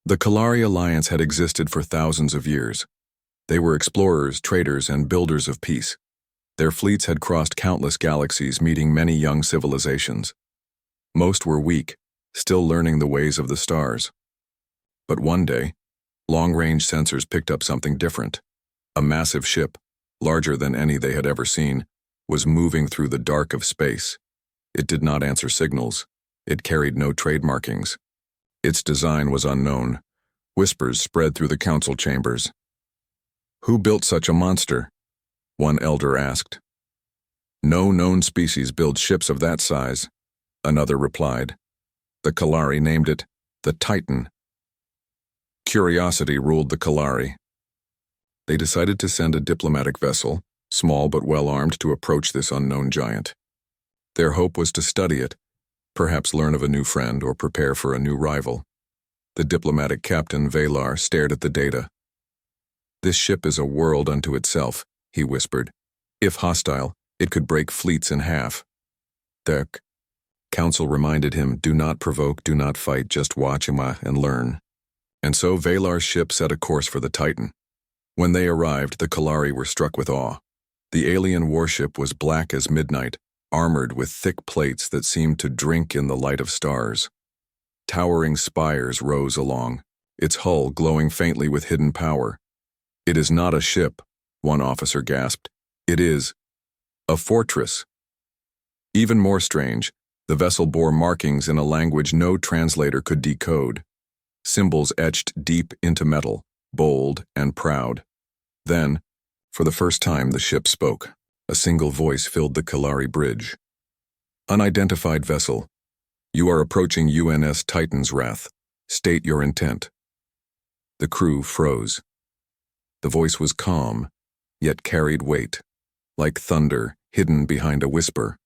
The Kalari Alliance had existed for thousands of years. They were explorers, traders, and builders of peace. Their fleets had crossed countless galaxies, meeting many young civilizations. Most were weak, still learning the ways of the stars. But one day, long-range sensors picked up something different. A massive ship, larger than any they had ever seen, was moving through the dark of space. It did not answer signals. It carried no trade markings. Its design was unknown. Whispers spread through the council chambers. "Who built such a monster?" one elder asked. "No known species builds ships of that size," another replied. The Kalari named it the Titan. Curiosity ruled the Kalari. They decided to send a diplomatic vessel, small but well-armed, to approach this unknown giant. Their hope was to study it, perhaps learn of a new friend or prepare for a new rival. The diplomatic captain, Valar, stared at the data. "This ship is a world unto itself," he whispered. "If hostile, it could break fleets in half." The council reminded him, "Do not provoke, do not fight, just watch and learn." And so Valar's ship set a course for the Titan. When they arrived, the Kalari were struck with awe. The alien warship was black as midnight, armored with thick plates that seemed to drink in the light of stars. Towering spires rose along, its hull glowing faintly with hidden power. "It is not a ship," one officer gasped. "It is a fortress." Even more strange, the vessel bore markings in a language no translator could decode. Symbols etched deep into metal, bold and proud. Then, for the first time, the ship spoke. A single voice filled the Kalari bridge. "Unidentified vessel. You are approaching UNS Titan's Wrath. State your intent." The crew froze. The voice was calm, yet carried weight, like thunder hidden behind a whisper.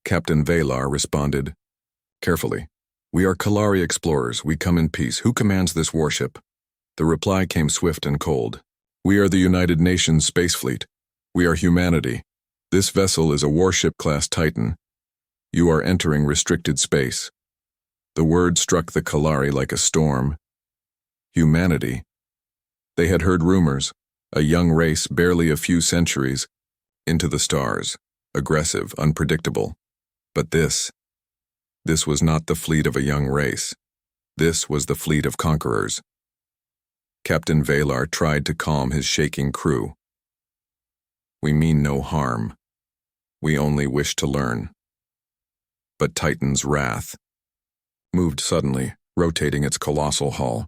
Captain Valar responded, carefully, "We are Kalari explorers. We come in peace. Who commands this warship?" The reply came swift and cold. "We are the United Nations Space Fleet. We are humanity. This vessel is a warship-class Titan. You are entering restricted space." The word struck the Kalari like a storm. Humanity. They had heard rumors, a young race barely a few centuries, into the stars, aggressive, unpredictable. But this was not the fleet of a young race. This was the fleet of conquerors. Captain Valar tried to calm his shaking crew. "We mean no harm. We only wish to learn." But Titan's Wrath moved suddenly, rotating its colossal hull.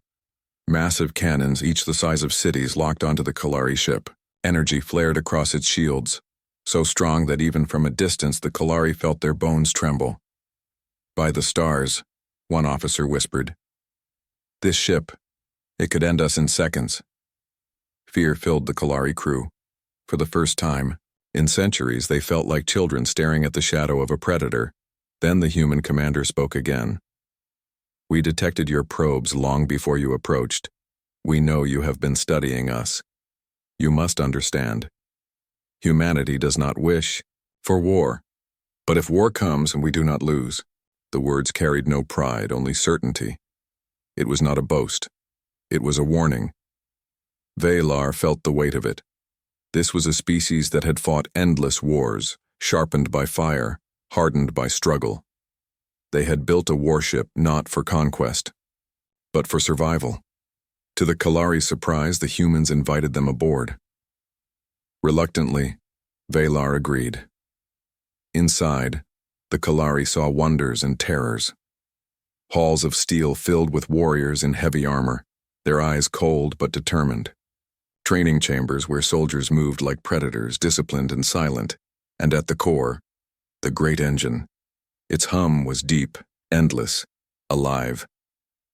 Massive cannons, each the size of cities, locked onto the Kalari ship. Energy flared across its shields, so strong that even from a distance the Kalari felt their bones tremble. "By the stars," one officer whispered. "This ship, it could end us in seconds." Fear filled the Kalari crew. For the first time in centuries, they felt like children staring at the shadow of a predator. Then the human commander spoke again. "We detected your probes long before you approached. We know you have been studying us. You must understand. Humanity does not wish for war. But if war comes and we do not lose," the words carried no pride, only certainty. It was not a boast. It was a warning. Valar felt the weight of it. This was a species that had fought endless wars, sharpened by fire, hardened by struggle. They had built a warship not for conquest, but for survival. To the Kalari's surprise, the humans invited them aboard. Reluctantly, Valar agreed. Inside, the Kalari saw wonders and terrors. Halls of steel filled with warriors in heavy armor, their eyes cold but determined. Training chambers where soldiers moved like predators, disciplined and silent. And at the core, the great engine. Its hum was deep, endless, alive.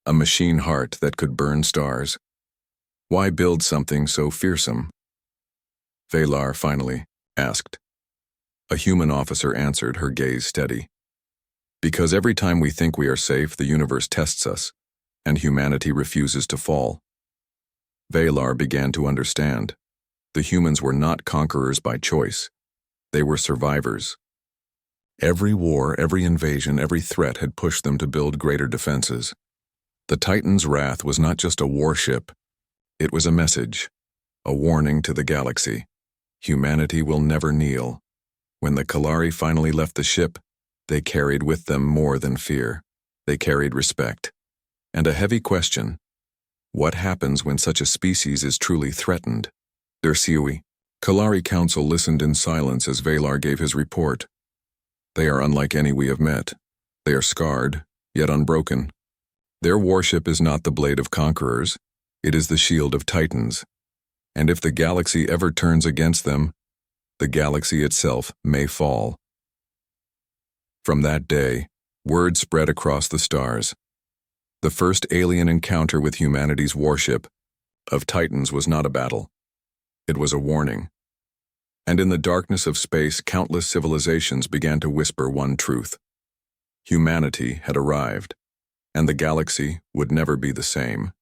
A machine heart that could burn stars. Why build something so fearsome? Valar finally asked. A human officer answered, her gaze steady. Because every time we think we are safe, the universe tests us, and humanity refuses to fall. Valar began to understand. The humans were not conquerors by choice. They were survivors. Every war, every invasion, every threat had pushed them to build greater defenses. The Titan's wrath was not just a warship, it was a message, a warning to the galaxy. Humanity will never kneel. When the Kalari finally left the ship, they carried with them more than fear. They carried respect. And a heavy question: what happens when such a species is truly threatened? Dersiwi. Kalari Council listened in silence as Valar gave his report. They are unlike any we have met. They are scarred, yet unbroken. Their warship is not the blade of conquerors, it is the shield of titans. And if the galaxy ever turns against them, the galaxy itself may fall. From that day, word spread across the stars. The first alien encounter with humanity's warship of titans was not a battle. It was a warning. And in the darkness of space, countless civilizations began to whisper one truth. Humanity had arrived, and the galaxy would never be the same.